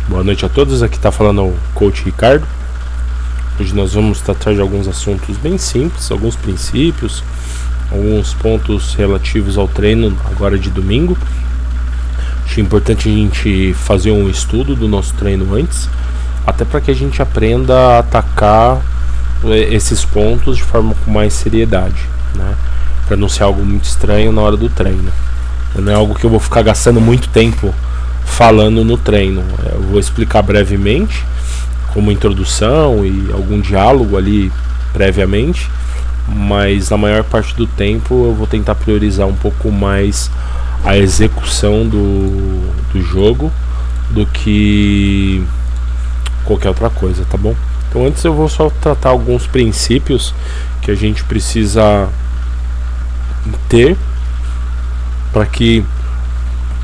Boa noite a todos, aqui está falando o Coach Ricardo. Hoje nós vamos tratar de alguns assuntos bem simples, alguns princípios, alguns pontos relativos ao treino agora de domingo. Acho importante a gente fazer um estudo do nosso treino antes, até para que a gente aprenda a atacar esses pontos de forma com mais seriedade, né? Para não ser algo muito estranho na hora do treino. Não é algo que eu vou ficar gastando muito tempo falando no treino. Eu vou explicar brevemente, como introdução e algum diálogo ali previamente, mas na maior parte do tempo eu vou tentar priorizar um pouco mais a execução do jogo do que qualquer outra coisa, tá bom? Então antes eu vou só tratar alguns princípios que a gente precisa ter para que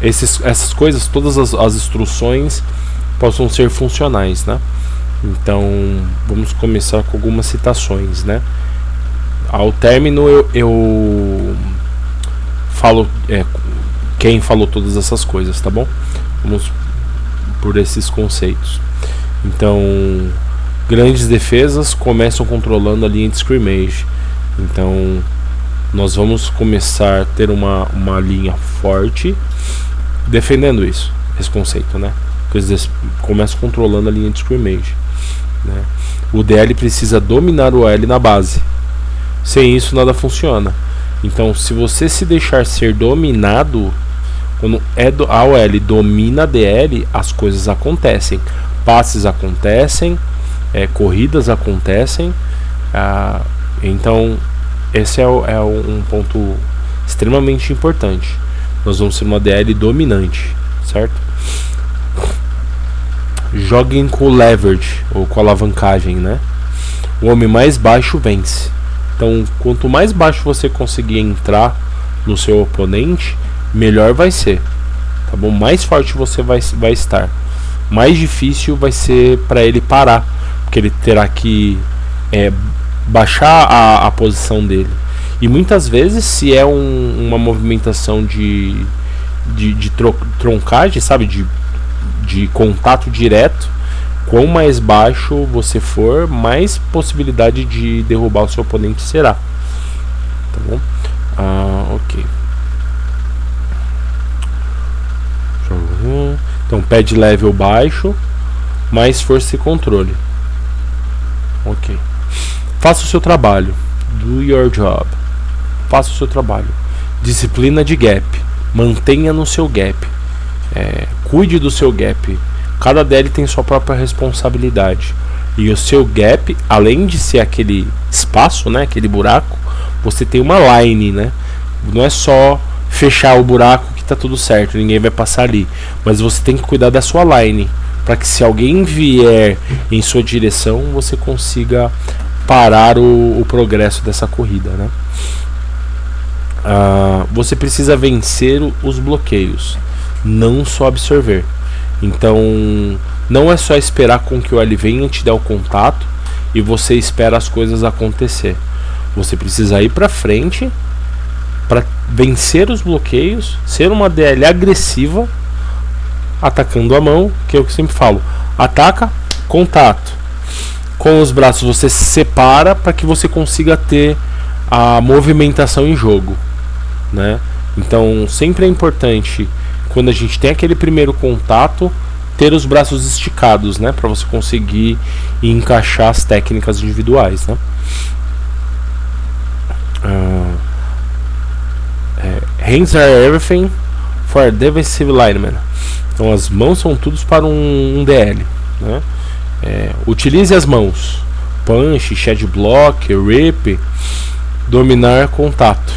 essas coisas, todas as instruções possam ser funcionais, né? Então vamos começar com algumas citações, né? Ao término eu falo quem falou todas essas coisas, tá bom? Vamos por esses conceitos. Então, grandes defesas começam controlando a linha de scrimmage. Então nós vamos começar a ter uma linha forte defendendo esse conceito, né? Eles começam controlando a linha de scrimmage, né? O DL precisa dominar o L na base. Sem isso nada funciona. Então, se você se deixar ser dominado, quando a OL domina a DL, as coisas acontecem. Passes acontecem, corridas acontecem. Então, esse é um ponto extremamente importante. Nós vamos ser uma DL dominante, certo? Joguem com o leverage, ou com a alavancagem, né? O homem mais baixo vence. Então, quanto mais baixo você conseguir entrar no seu oponente, melhor vai ser, tá bom? Mais forte você vai estar. Mais difícil vai ser para ele parar, porque ele terá que baixar a posição dele. E muitas vezes, se é uma movimentação de troncagem, sabe, de contato direto, quanto mais baixo você for, mais possibilidade de derrubar o seu oponente será, tá bom? Ok. Então, pad level baixo, mais força e controle. Ok. Faça o seu trabalho. Do your job. Faça o seu trabalho. Disciplina de gap. Mantenha no seu gap. Cuide do seu gap. Cada DL tem sua própria responsabilidade. E o seu gap, além de ser aquele espaço, né, aquele buraco, você tem uma line, né? Não é só fechar o buraco que tá tudo certo, ninguém vai passar ali. Mas você tem que cuidar da sua line, para que se alguém vier em sua direção, você consiga parar o progresso dessa corrida, né? Você precisa vencer os bloqueios, não só absorver. Então não é só esperar com que o L venha te dar o contato e você espera as coisas acontecer. Você precisa ir para frente para vencer os bloqueios, ser uma DL agressiva, atacando a mão, que é o que eu sempre falo: ataca, contato. Com os braços você se separa para que você consiga ter a movimentação em jogo, né? Então sempre é importante, quando a gente tem aquele primeiro contato, ter os braços esticados, né? Para você conseguir encaixar as técnicas individuais, né? Hands are everything for defensive lineman. Então as mãos são tudo para um DL, né? Utilize as mãos. Punch, shed block, rip, dominar contato,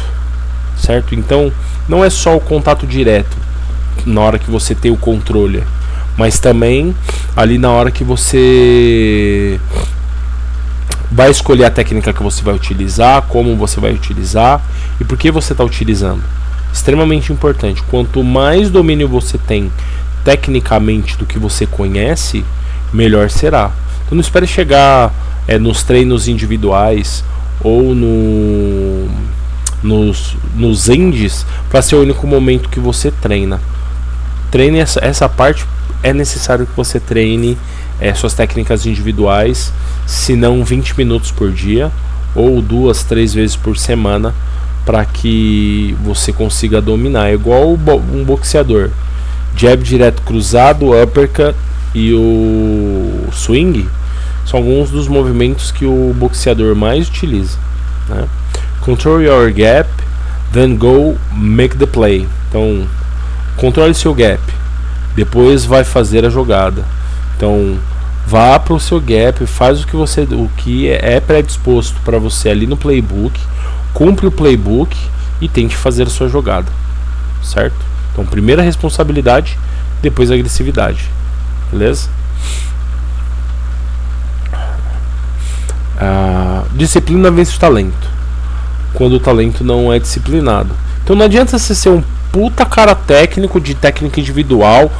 certo? Então não é só o contato direto na hora que você tem o controle, mas também ali na hora que você vai escolher a técnica que você vai utilizar, como você vai utilizar e por que você está utilizando. Extremamente importante. Quanto mais domínio você tem tecnicamente do que você conhece, melhor será. Então não espere chegar nos treinos individuais ou nos indies para ser o único momento que você treina. treine essa parte. É necessário que você treine suas técnicas individuais, se não 20 minutos por dia ou 2, 3 vezes por semana, para que você consiga dominar. É igual um boxeador: jab direto cruzado, uppercut e o swing são alguns dos movimentos que o boxeador mais utiliza, né? Control your gap, then go make the play. Então, controle seu gap, depois vai fazer a jogada. Então, vá para o seu gap, faz o que é predisposto para você ali no playbook, cumpre o playbook e tente fazer a sua jogada, certo? Então, primeira responsabilidade, depois agressividade, beleza? Disciplina vence o talento, quando o talento não é disciplinado. Então não adianta você ser um puta cara técnico, de técnica individual,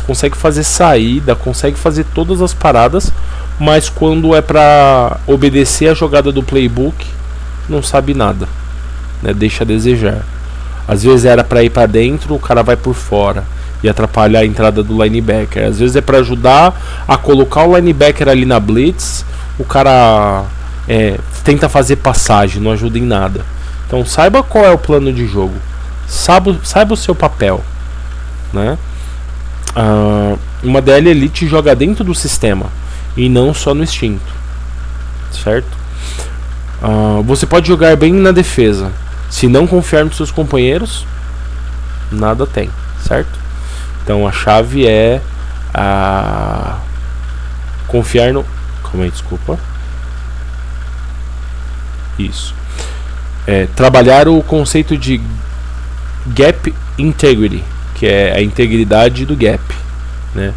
consegue fazer saída, consegue fazer todas as paradas, mas quando é pra obedecer a jogada do playbook, não sabe nada, né? Deixa a desejar. Às vezes era pra ir pra dentro, o cara vai por fora e atrapalhar a entrada do linebacker. Às vezes é pra ajudar a colocar o linebacker ali na blitz, o cara tenta fazer passagem, não ajuda em nada. Então saiba qual é o plano de jogo, saiba o seu papel, né? Uma DL Elite joga dentro do sistema e não só no instinto, certo? Você pode jogar bem na defesa, se não confiar nos seus companheiros, nada tem, certo? Então a chave é confiar no... Calma aí, desculpa. Isso. Trabalhar o conceito de gap integrity, que é a integridade do gap, né?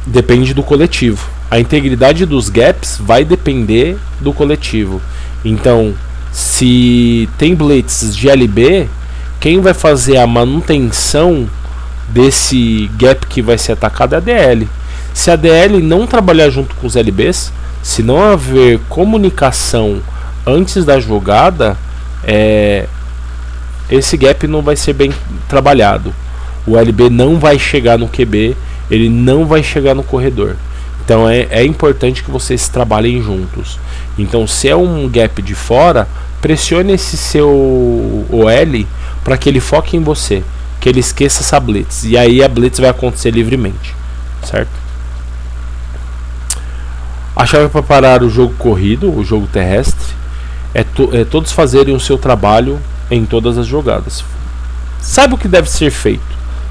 Depende do coletivo. A integridade dos gaps vai depender do coletivo. Então, se tem blitzes de LB, quem vai fazer a manutenção desse gap que vai ser atacado é a DL. Se a DL não trabalhar junto com os LBs, se não haver comunicação antes da jogada, esse gap não vai ser bem trabalhado. O LB não vai chegar no QB, ele não vai chegar no corredor. Então é importante que vocês trabalhem juntos. Então, se é um gap de fora, pressione esse seu OL para que ele foque em você, que ele esqueça essa blitz, e aí a blitz vai acontecer livremente, certo? A chave para parar o jogo corrido, o jogo terrestre, é todos fazerem o seu trabalho em todas as jogadas. Saiba o que deve ser feito,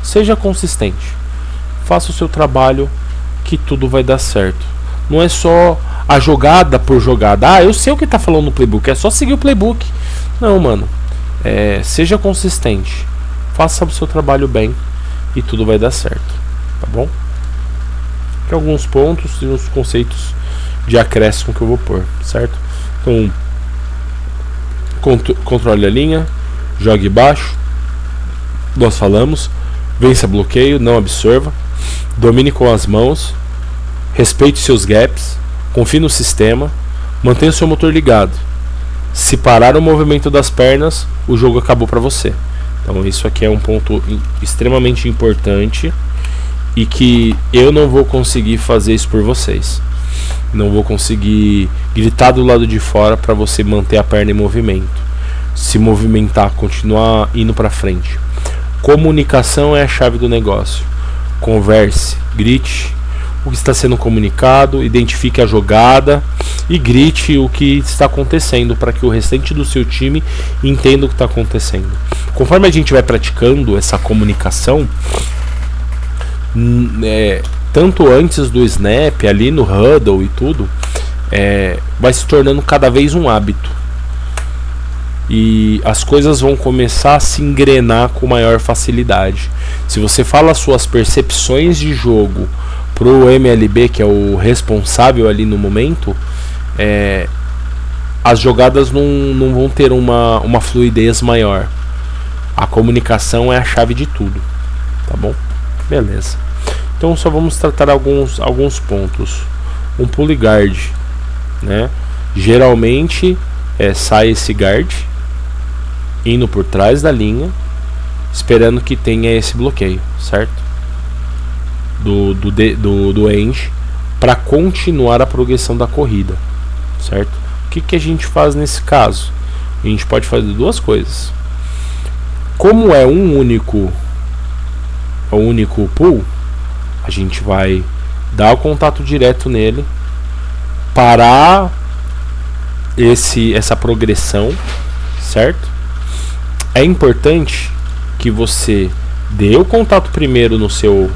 seja consistente, faça o seu trabalho, que tudo vai dar certo. Não é só a jogada por jogada. Eu sei o que tá falando no playbook, é só seguir o playbook. Não, mano, seja consistente, faça o seu trabalho bem e tudo vai dar certo, tá bom? Aqui alguns pontos e uns conceitos de acréscimo que eu vou pôr, certo? Então, controle a linha, jogue baixo, nós falamos, vença bloqueio, não absorva, domine com as mãos, respeite seus gaps, confie no sistema, mantenha o seu motor ligado. Se parar o movimento das pernas, o jogo acabou para você. Então isso aqui é um ponto extremamente importante e que eu não vou conseguir fazer isso por vocês. Não vou conseguir gritar do lado de fora para você manter a perna em movimento. Se movimentar, continuar indo para frente. Comunicação é a chave do negócio. Converse, grite o que está sendo comunicado, identifique a jogada e grite o que está acontecendo para que o restante do seu time entenda o que está acontecendo. Conforme a gente vai praticando essa comunicação, tanto antes do snap, ali no huddle e tudo, vai se tornando cada vez um hábito. E as coisas vão começar a se engrenar com maior facilidade. Se você fala as suas percepções de jogo pro MLB, que é o responsável ali no momento, as jogadas não vão ter uma fluidez maior. A comunicação é a chave de tudo, tá bom? Beleza. Então só vamos tratar alguns pontos. Um pull guard, né? Geralmente sai esse guard indo por trás da linha esperando que tenha esse bloqueio, certo? Do end, para continuar a progressão da corrida, certo? O que a gente faz nesse caso? A gente pode fazer duas coisas. Como é um único pull, a gente vai dar o contato direto nele, parar essa progressão, certo? É importante que você dê o contato primeiro no seu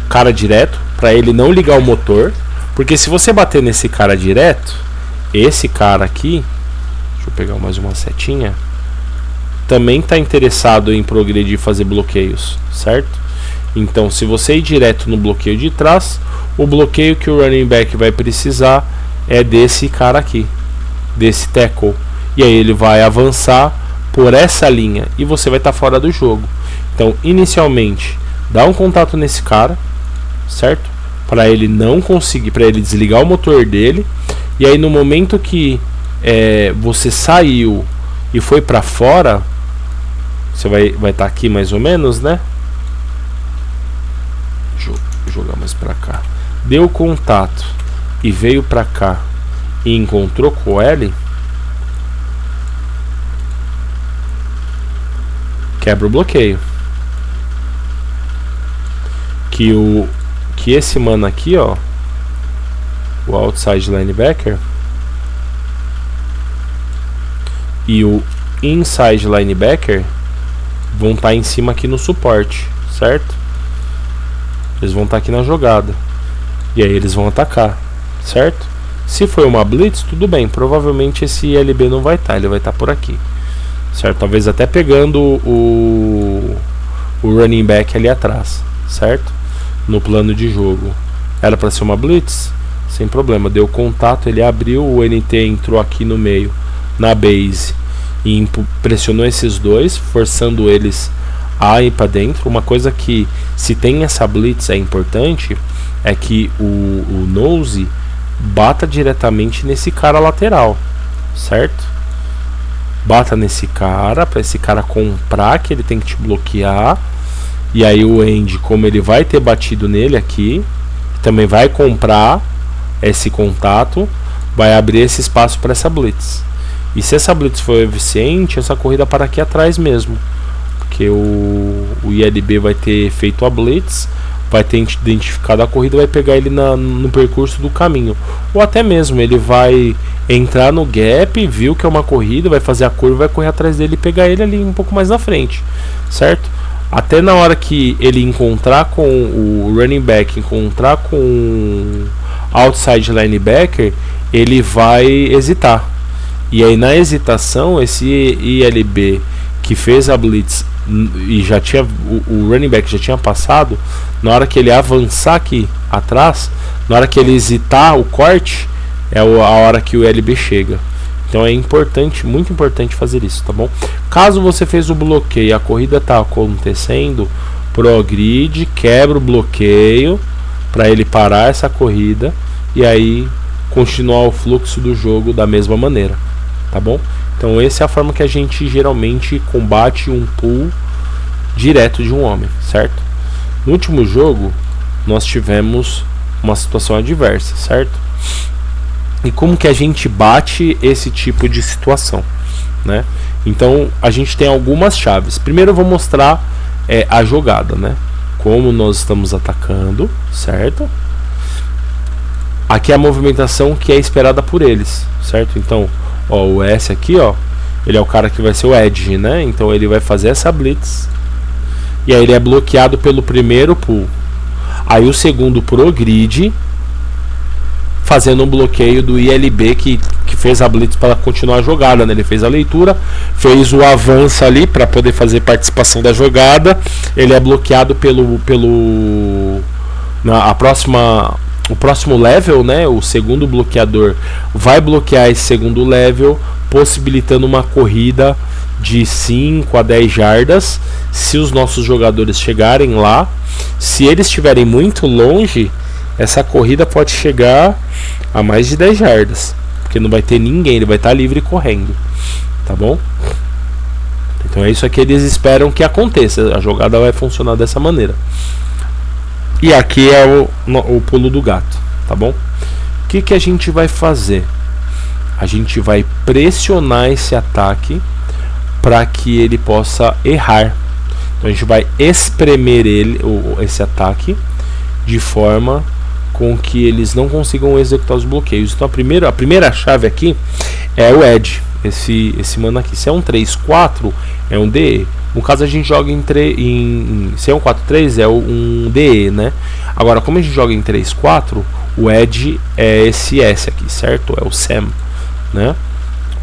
cara direto, para ele não ligar o motor, porque se você bater nesse cara direto, esse cara aqui, deixa eu pegar mais uma setinha, também está interessado em progredir e fazer bloqueios, certo? Então, se você ir direto no bloqueio de trás, o bloqueio que o running back vai precisar é desse cara aqui, desse tackle, e aí ele vai avançar por essa linha e você vai estar fora do jogo. Então, inicialmente, dá um contato nesse cara, certo? Para ele não conseguir, para ele desligar o motor dele. E aí no momento que você saiu e foi para fora, você vai estar aqui mais ou menos, né? Deixa eu jogar mais para cá. Deu contato e veio para cá e encontrou com o L, quebra o bloqueio. Que esse mano aqui, ó, o outside linebacker e o inside linebacker vão estar em cima aqui no suporte, certo? Eles vão estar aqui na jogada e aí eles vão atacar, certo? Se for uma blitz, tudo bem, provavelmente esse LB não vai estar, ele vai estar por aqui, certo? Talvez até pegando o running back ali atrás, certo? No plano de jogo. Era para ser uma blitz? Sem problema, deu contato, ele abriu, o NT entrou aqui no meio, na base, e pressionou esses dois, forçando eles a ir para dentro. Uma coisa que, se tem essa blitz, é importante, é que o nose bata diretamente nesse cara lateral, certo? Bata nesse cara, para esse cara comprar que ele tem que te bloquear. E aí o end, como ele vai ter batido nele aqui, também vai comprar esse contato, vai abrir esse espaço para essa blitz. E se essa blitz for eficiente, essa corrida para aqui atrás mesmo, porque o ILB vai ter feito a blitz, vai ter identificado a corrida, vai pegar ele no percurso do caminho, ou até mesmo ele vai entrar no gap, viu que é uma corrida, vai fazer a curva, vai correr atrás dele e pegar ele ali um pouco mais na frente, certo? Até na hora que ele encontrar com o running back, encontrar com o outside linebacker, ele vai hesitar. E aí na hesitação, esse ILB que fez a blitz e já tinha o running back já tinha passado, na hora que ele avançar aqui atrás, na hora que ele hesitar o corte, é a hora que o LB chega. Então é importante, muito importante fazer isso, tá bom? Caso você fez o bloqueio e a corrida tá acontecendo, progride, quebra o bloqueio para ele parar essa corrida e aí continuar o fluxo do jogo da mesma maneira, tá bom? Então essa é a forma que a gente geralmente combate um pull direto de um homem, certo? No último jogo nós tivemos uma situação adversa, certo? E como que a gente bate esse tipo de situação, né? Então a gente tem algumas chaves. Primeiro eu vou mostrar a jogada, né? Como nós estamos atacando, certo? Aqui é a movimentação que é esperada por eles, certo? Então, ó, o S aqui, ó, ele é o cara que vai ser o edge, né? Então ele vai fazer essa blitz e aí ele é bloqueado pelo primeiro pull. Aí o segundo progride, fazendo um bloqueio do ILB que fez a blitz para continuar a jogada, né? Ele fez a leitura, fez o avanço ali para poder fazer participação da jogada. Ele é bloqueado o próximo level, né? O segundo bloqueador vai bloquear esse segundo level, possibilitando uma corrida de 5 a 10 jardas. Se os nossos jogadores chegarem lá, se eles estiverem muito longe, essa corrida pode chegar a mais de 10 jardas, porque não vai ter ninguém, ele vai estar livre correndo, tá bom? Então é isso que eles esperam que aconteça. A jogada vai funcionar dessa maneira. E aqui é o pulo do gato, tá bom? O que a gente vai fazer? A gente vai pressionar esse ataque para que ele possa errar. Então a gente vai espremer esse ataque de forma com que eles não consigam executar os bloqueios. Então a primeira chave aqui é o Edge, esse mano aqui. Se é um 3-4 é um DE. No caso a gente joga se é um 4-3 é um DE, né? Agora como a gente joga em 3-4, o Edge é esse S aqui, certo? É o Sam, né?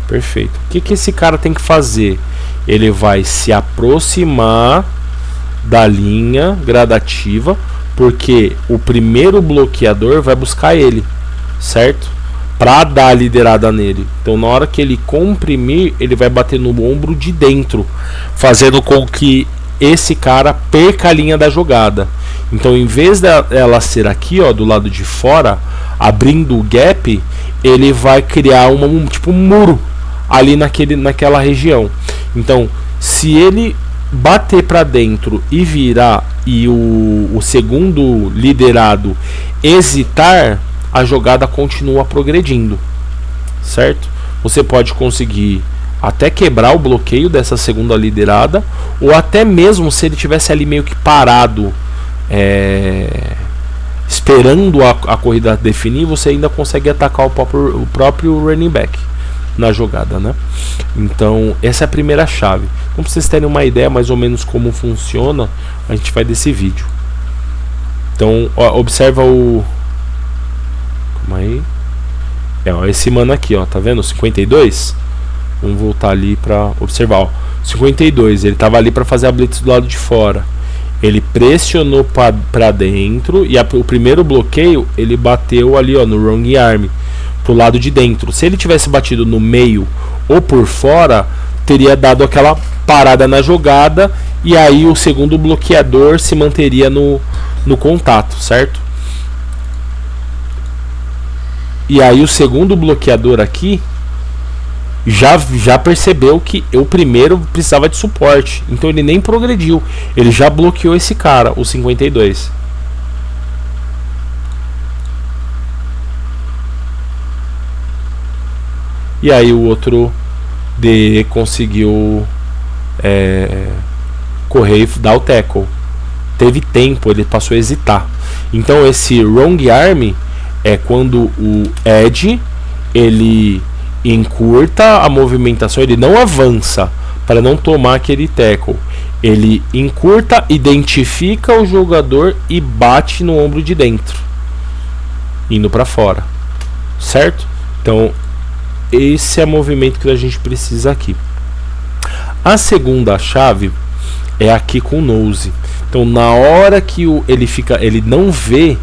Perfeito. O que esse cara tem que fazer? Ele vai se aproximar da linha gradativa, porque o primeiro bloqueador vai buscar ele, certo? Para dar a liderada nele. Então na hora que ele comprimir, ele vai bater no ombro de dentro, fazendo com que esse cara perca a linha da jogada. Então em vez dela ser aqui, ó, do lado de fora, abrindo o gap, ele vai criar tipo um muro ali naquela região. Então se ele bater para dentro e virar e o segundo liderado hesitar, a jogada continua progredindo, certo? Você pode conseguir até quebrar o bloqueio dessa segunda liderada, ou até mesmo se ele tivesse ali meio que parado, esperando a corrida definir, você ainda consegue atacar o próprio running back na jogada, né? Então essa é a primeira chave. Então, para vocês terem uma ideia mais ou menos como funciona, a gente vai desse vídeo. Então ó, observa calma aí. Ó, esse mano aqui, ó, tá vendo? 52. Vamos voltar ali para observar, ó. 52, ele tava ali para fazer a blitz do lado de fora. Ele pressionou para dentro e o primeiro bloqueio ele bateu ali, ó, no wrong arm, pro lado de dentro. Se ele tivesse batido no meio ou por fora, teria dado aquela parada na jogada e aí o segundo bloqueador se manteria no contato, certo? E aí o segundo bloqueador aqui já percebeu que o primeiro precisava de suporte, então ele nem progrediu, ele já bloqueou esse cara, o 52. E aí o outro DE conseguiu correr e dar o tackle. Teve tempo, ele passou a hesitar. Então esse wrong arm é quando o Edge ele encurta a movimentação, ele não avança para não tomar aquele tackle. Ele encurta, identifica o jogador e bate no ombro de dentro, indo para fora, certo? Então esse é o movimento que a gente precisa aqui. A segunda chave é aqui com o nose. Então na hora que ele não vê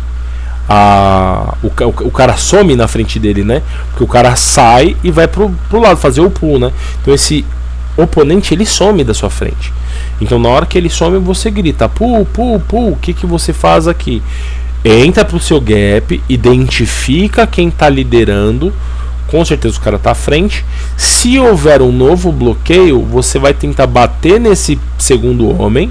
o cara some na frente dele, né? Porque o cara sai e vai pro lado fazer o pull, né? Então esse oponente ele some da sua frente. Então na hora que ele some, você grita pull, pull, pull. O que você faz aqui? Entra pro seu gap, identifica quem tá liderando. Com certeza o cara tá à frente. Se houver um novo bloqueio, você vai tentar bater nesse segundo homem.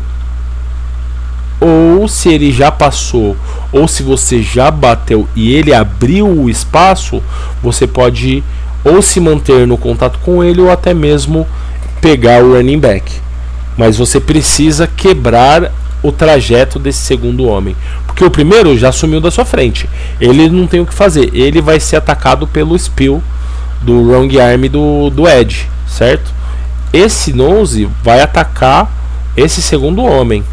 Ou se ele já passou, ou se você já bateu e ele abriu o espaço, você pode ou se manter no contato com ele ou até mesmo pegar o running back. Mas você precisa quebrar o trajeto desse segundo homem, porque o primeiro já sumiu da sua frente, ele não tem o que fazer, ele vai ser atacado pelo spill do wrong arm do Edge, certo? Esse nose vai atacar esse segundo homem,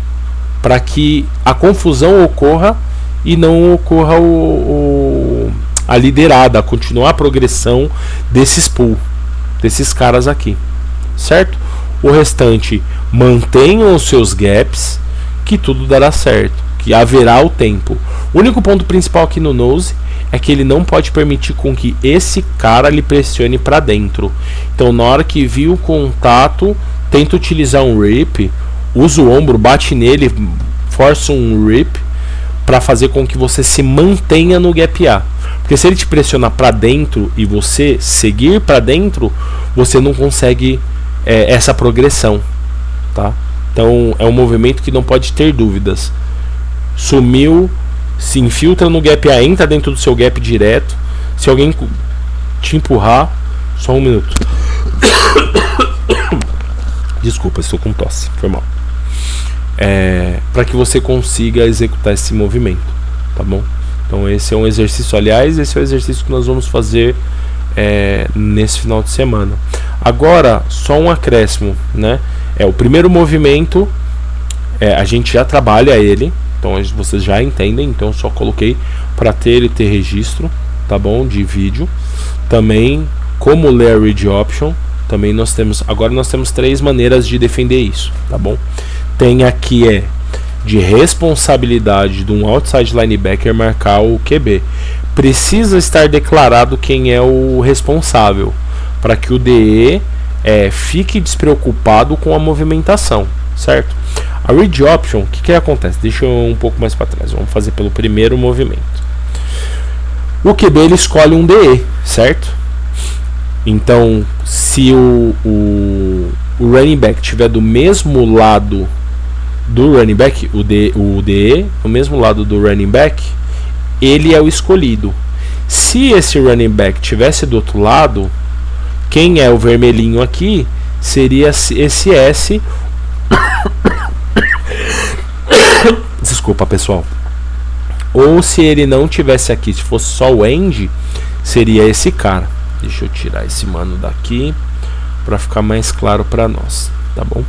para que a confusão ocorra e não ocorra a liderada, continuar a progressão desses pull, desses caras aqui, certo? O restante mantenham os seus gaps, que tudo dará certo, que haverá o tempo. O único ponto principal aqui no nose é que ele não pode permitir com que esse cara lhe pressione para dentro. Então na hora que viu o contato, tenta utilizar um rip, usa o ombro, bate nele, força um rip para fazer com que você se mantenha no gap A. Porque se ele te pressionar para dentro e você seguir para dentro, você não consegue essa progressão, tá? Então é um movimento que não pode ter dúvidas. Sumiu, se infiltra no gap A, entra dentro do seu gap direto. Se alguém te empurrar, só um minuto. Desculpa, estou com tosse, foi mal. Para que você consiga executar esse movimento, tá bom? Então esse é um exercício, aliás, esse é o exercício que nós vamos fazer nesse final de semana. Agora, só um acréscimo, né? O primeiro movimento, a gente já trabalha ele, então vocês já entendem, então eu só coloquei para ter registro, tá bom? De vídeo. Também, como ler a read option, também agora nós temos 3 maneiras de defender isso, tá bom? Tem aqui de responsabilidade de um outside linebacker marcar o QB. Precisa estar declarado quem é o responsável, para que o DE fique despreocupado com a movimentação, certo? A read option, o que acontece? Deixa eu um pouco mais para trás, vamos fazer pelo primeiro movimento. O QB ele escolhe um DE, certo? Então, se o running back estiver do mesmo lado do running back, o DE, do mesmo lado do running back, ele é o escolhido. Se esse running back tivesse do outro lado, quem é o vermelhinho aqui seria esse S. Desculpa, pessoal. Ou se ele não tivesse aqui, se fosse só o end, seria esse cara. Deixa eu tirar esse mano daqui para ficar mais claro para nós, tá bom?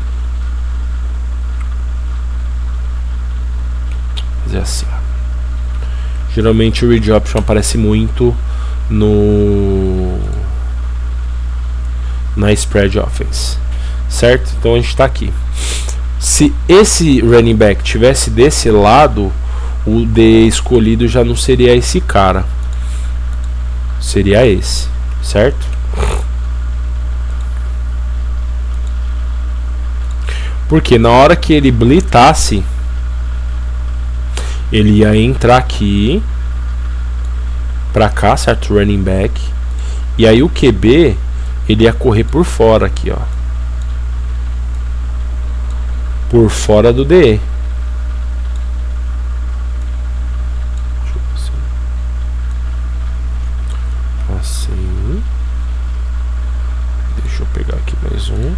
Fazer assim, ó. Geralmente o read option aparece muito na spread offense, certo? Então a gente está aqui. Se esse running back tivesse desse lado, o D escolhido já não seria esse cara, seria esse, certo? Porque na hora que ele blitasse, ele ia entrar aqui pra cá, certo? Running back. E aí o QB ele ia correr por fora aqui, ó, por fora do DE. Assim. Deixa eu pegar aqui mais um.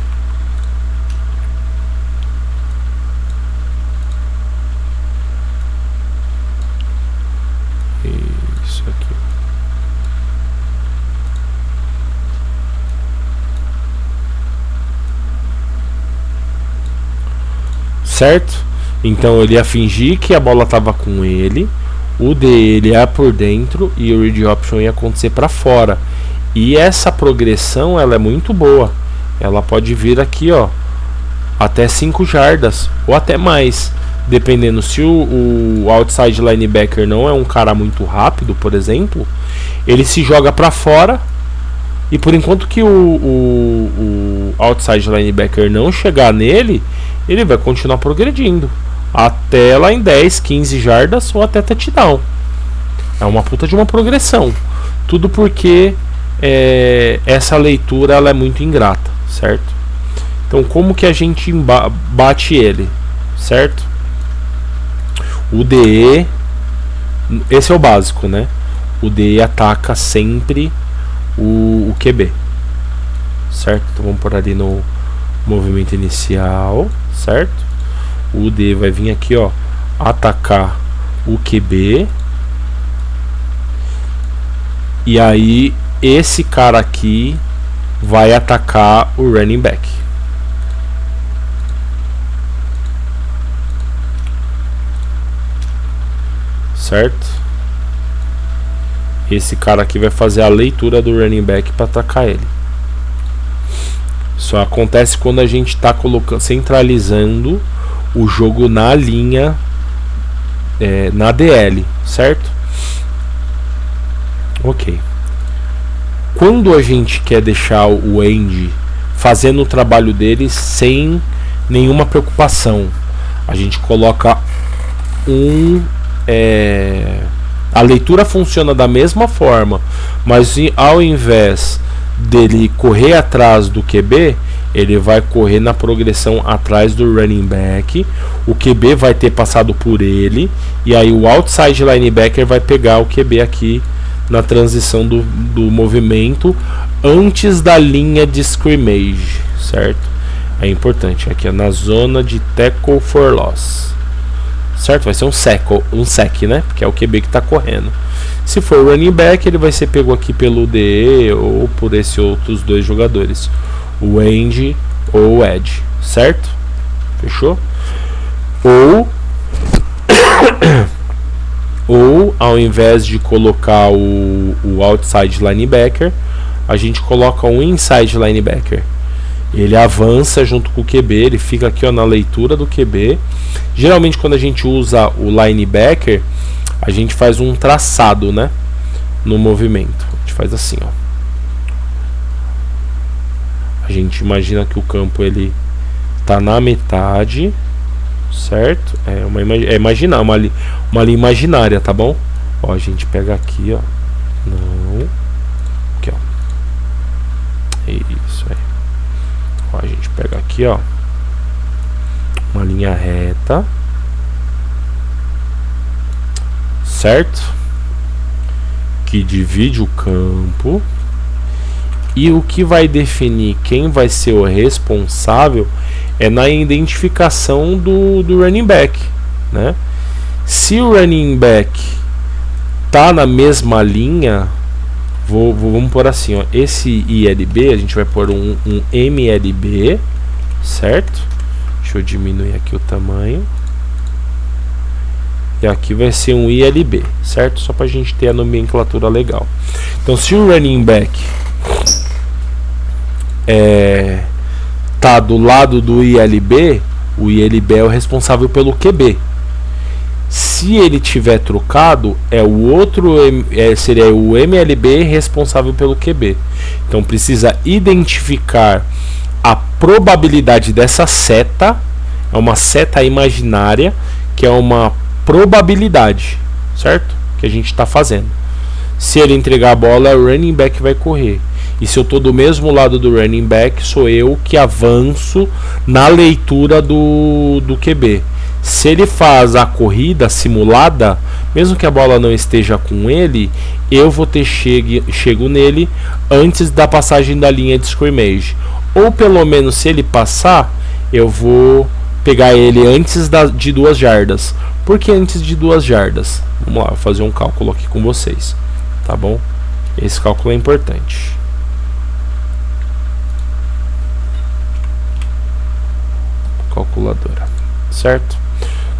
Isso aqui. Certo? Então ele ia fingir que a bola estava com ele, o dele ia por dentro e o read option ia acontecer para fora. E essa progressão ela é muito boa. Ela pode vir aqui, ó, até 5 jardas ou até mais, dependendo. Se o outside linebacker não é um cara muito rápido, por exemplo, ele se joga para fora. E por enquanto que o outside linebacker não chegar nele, ele vai continuar progredindo até lá em 10, 15 jardas ou até touchdown. É uma puta de uma progressão. Tudo porque essa leitura ela é muito ingrata, certo? Então como que a gente bate ele, certo? O DE, esse é o básico, né? O DE ataca sempre o QB, certo? Então vamos por ali no movimento inicial, certo? O D vai vir aqui, ó, atacar o QB. E aí esse cara aqui vai atacar o running back. Certo? Esse cara aqui vai fazer a leitura do running back para atacar ele. Só acontece quando a gente está centralizando o jogo na linha, na DL, certo? Ok. Quando a gente quer deixar o end fazendo o trabalho dele sem nenhuma preocupação, a gente coloca a leitura funciona da mesma forma, mas ao invés dele correr atrás do QB, ele vai correr na progressão atrás do running back, o QB vai ter passado por ele, e aí o outside linebacker vai pegar o QB aqui na transição do movimento antes da linha de scrimmage, certo? É importante, aqui é na zona de tackle for loss, certo? Vai ser um sec, né? Porque é o QB que está correndo. Se for running back, ele vai ser pego aqui pelo DE ou por esses outros dois jogadores, o end ou o edge, certo? Fechou? Ou ao invés de colocar o outside linebacker, a gente coloca um inside linebacker. Ele avança junto com o QB, ele fica aqui, ó, na leitura do QB. Geralmente quando a gente usa o linebacker, a gente faz um traçado, né, no movimento. A gente faz assim, ó. A gente imagina que o campo ele tá na metade, certo? Imaginar uma linha imaginária, tá bom? Ó, a gente pega aqui, ó. Não. Aqui, ó. Isso aí. Ó, a gente pega aqui, ó, uma linha reta, certo? Que divide o campo. E o que vai definir quem vai ser o responsável é na identificação do running back, né? Se o running back tá na mesma linha, vamos pôr assim, ó, esse ILB, a gente vai pôr um MLB, certo? Deixa eu diminuir aqui o tamanho. E aqui vai ser um ILB, certo? Só pra gente ter a nomenclatura legal. Então, se o running back tá do lado do ILB, o ILB é o responsável pelo QB. Se ele tiver trocado, é o outro, seria o MLB responsável pelo QB. Então precisa identificar a probabilidade dessa seta, é uma seta imaginária, que é uma probabilidade, certo? Que a gente está fazendo. Se ele entregar a bola, o running back vai correr. E se eu estou do mesmo lado do running back, sou eu que avanço na leitura do QB. Se ele faz a corrida simulada, mesmo que a bola não esteja com ele, eu vou ter chego nele antes da passagem da linha de scrimmage. Ou pelo menos, se ele passar, eu vou pegar ele antes de 2 jardas. Por que antes de 2 jardas? Vamos lá, vou fazer um cálculo aqui com vocês, tá bom? Esse cálculo é importante. Calculadora, certo?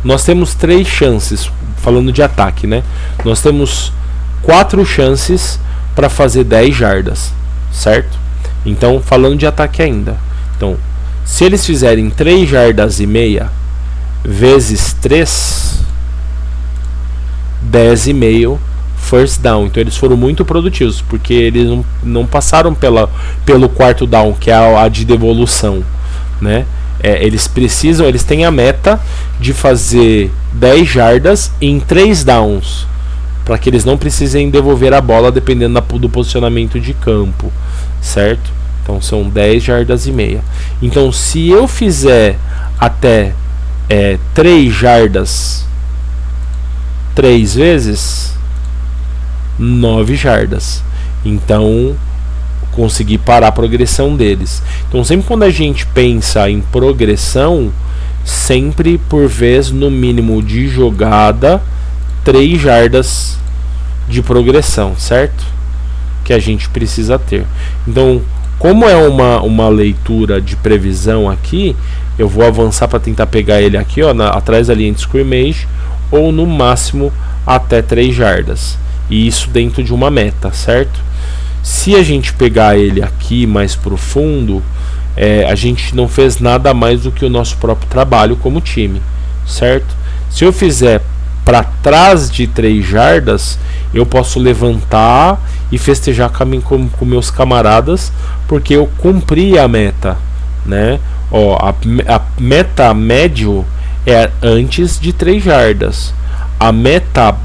Nós temos 3 chances, falando de ataque, né? Nós temos 4 chances para fazer 10 jardas, certo? Então, falando de ataque ainda. Então, se eles fizerem 3 jardas e meia vezes 3, 10,5 first down. Então, eles foram muito produtivos, porque eles não passaram pelo quarto down, que é a de devolução, né? Eles têm a meta de fazer 10 jardas em 3 downs, para que eles não precisem devolver a bola dependendo do posicionamento de campo, certo? Então são 10 jardas e meia. Então, se eu fizer até 3 jardas 3 vezes, 9 jardas. Então conseguir parar a progressão deles. Então, sempre quando a gente pensa em progressão, sempre por vez, no mínimo de jogada, 3 jardas de progressão, certo? Que a gente precisa ter. Então, como é uma leitura de previsão aqui, eu vou avançar para tentar pegar ele aqui, ó, atrás da linha de scrimmage, ou no máximo até 3 jardas. E isso dentro de uma meta, certo? Se a gente pegar ele aqui mais profundo, a gente não fez nada mais do que o nosso próprio trabalho como time, certo? Se eu fizer para trás de 3 jardas, eu posso levantar e festejar com meus camaradas, porque eu cumpri a meta, né? Ó, a meta médio é antes de 3 jardas. A meta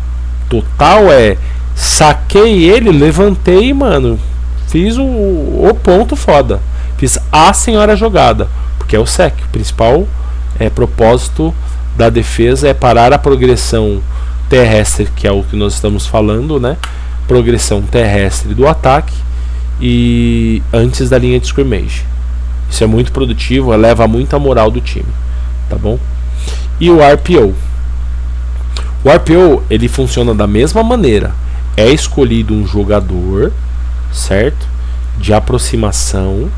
total é: saquei ele, levantei, mano, fiz o ponto foda. Fiz a senhora jogada, porque é o SEC. O principal propósito da defesa é parar a progressão terrestre, que é o que nós estamos falando, né? Progressão terrestre do ataque e antes da linha de scrimmage. Isso é muito produtivo, eleva muito a moral do time, tá bom? E o RPO. O RPO, ele funciona da mesma maneira. É escolhido um jogador, certo? De aproximação.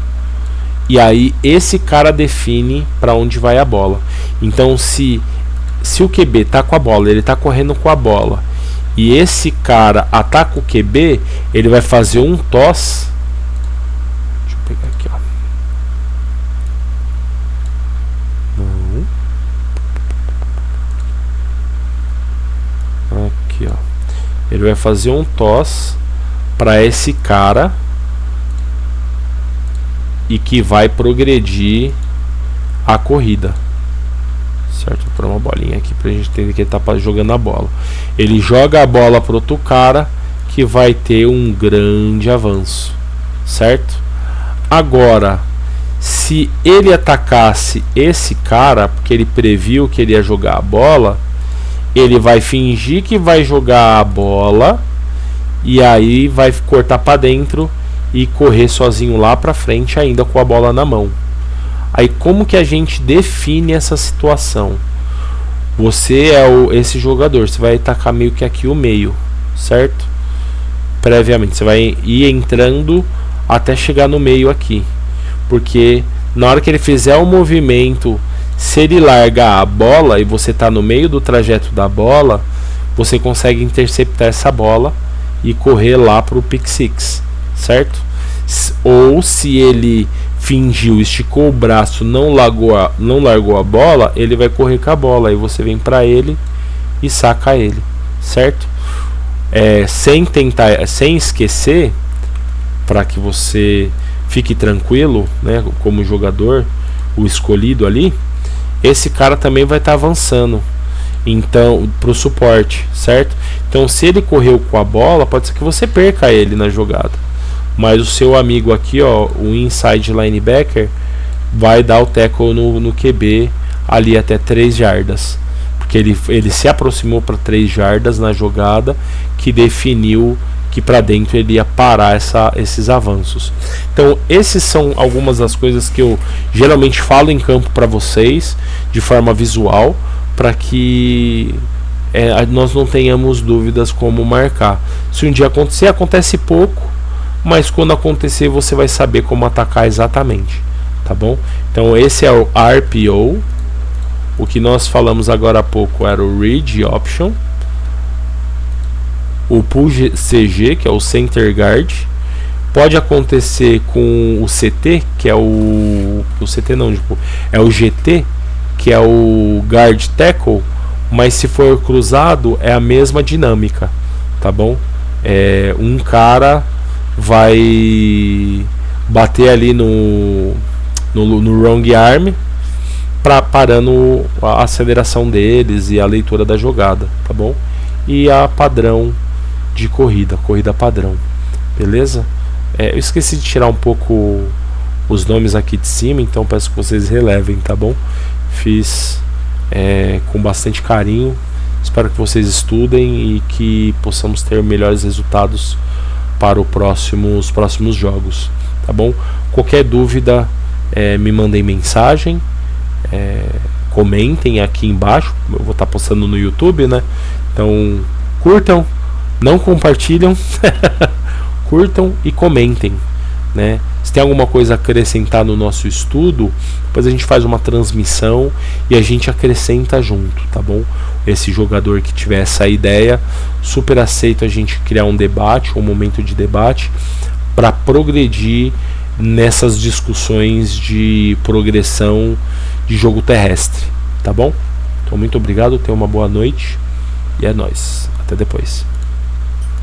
E aí esse cara define para onde vai a bola. Então se o QB tá com a bola, ele tá correndo com a bola, e esse cara ataca o QB, ele vai fazer um toss. Deixa eu pegar aqui, ó. Não. Aqui, ó. Ele vai fazer um toss para esse cara e que vai progredir a corrida, certo? Vou pôr uma bolinha aqui pra gente entender que ele tá jogando a bola. Ele joga a bola pro outro cara que vai ter um grande avanço, certo? Agora, se ele atacasse esse cara, porque ele previu que ele ia jogar a bola, ele vai fingir que vai jogar a bola e aí vai cortar para dentro e correr sozinho lá pra frente ainda com a bola na mão. Aí como que a gente define essa situação? Você é esse jogador, você vai atacar meio que aqui o meio, certo? Previamente, você vai ir entrando até chegar no meio aqui, porque na hora que ele fizer o movimento, se ele largar a bola e você tá no meio do trajeto da bola, você consegue interceptar essa bola e correr lá pro pick six, certo? Ou se ele fingiu, esticou o braço, não largou a bola, ele vai correr com a bola, aí você vem para ele e saca ele, certo? Sem esquecer, para que você fique tranquilo, né, como jogador, o escolhido ali, esse cara também vai estar avançando, então, pro suporte, certo? Então, se ele correu com a bola, pode ser que você perca ele na jogada, mas o seu amigo aqui, ó, o inside linebacker, vai dar o tackle no QB ali até 3 jardas, porque ele se aproximou para 3 jardas na jogada que definiu que para dentro ele ia parar esses avanços. Então esses são algumas das coisas que eu geralmente falo em campo para vocês de forma visual, para que nós não tenhamos dúvidas como marcar. Se um dia acontecer, acontece pouco, mas quando acontecer você vai saber como atacar exatamente, tá bom? Então esse é o RPO. O que nós falamos agora há pouco era o Read Option, o Pull CG, que é o Center Guard. Pode acontecer com o CT, que é o CT não, tipo, é o GT, que é o Guard Tackle, mas se for cruzado é a mesma dinâmica, tá bom? Um cara vai bater ali no wrong arm, parando a aceleração deles e a leitura da jogada, tá bom? E a padrão de corrida padrão, beleza? Eu esqueci de tirar um pouco os nomes aqui de cima, então peço que vocês relevem, tá bom? Fiz com bastante carinho, espero que vocês estudem e que possamos ter melhores resultados para os próximos jogos, tá bom? Qualquer dúvida, me mandem mensagem, comentem aqui embaixo. Eu vou estar postando no YouTube, né? Então curtam, não compartilham, curtam e comentem, né? Se tem alguma coisa a acrescentar no nosso estudo, depois a gente faz uma transmissão e a gente acrescenta junto, tá bom? Esse jogador que tiver essa ideia, super aceito a gente criar um debate, um momento de debate para progredir nessas discussões de progressão de jogo terrestre, tá bom? Então muito obrigado, tenha uma boa noite e é nóis, até depois.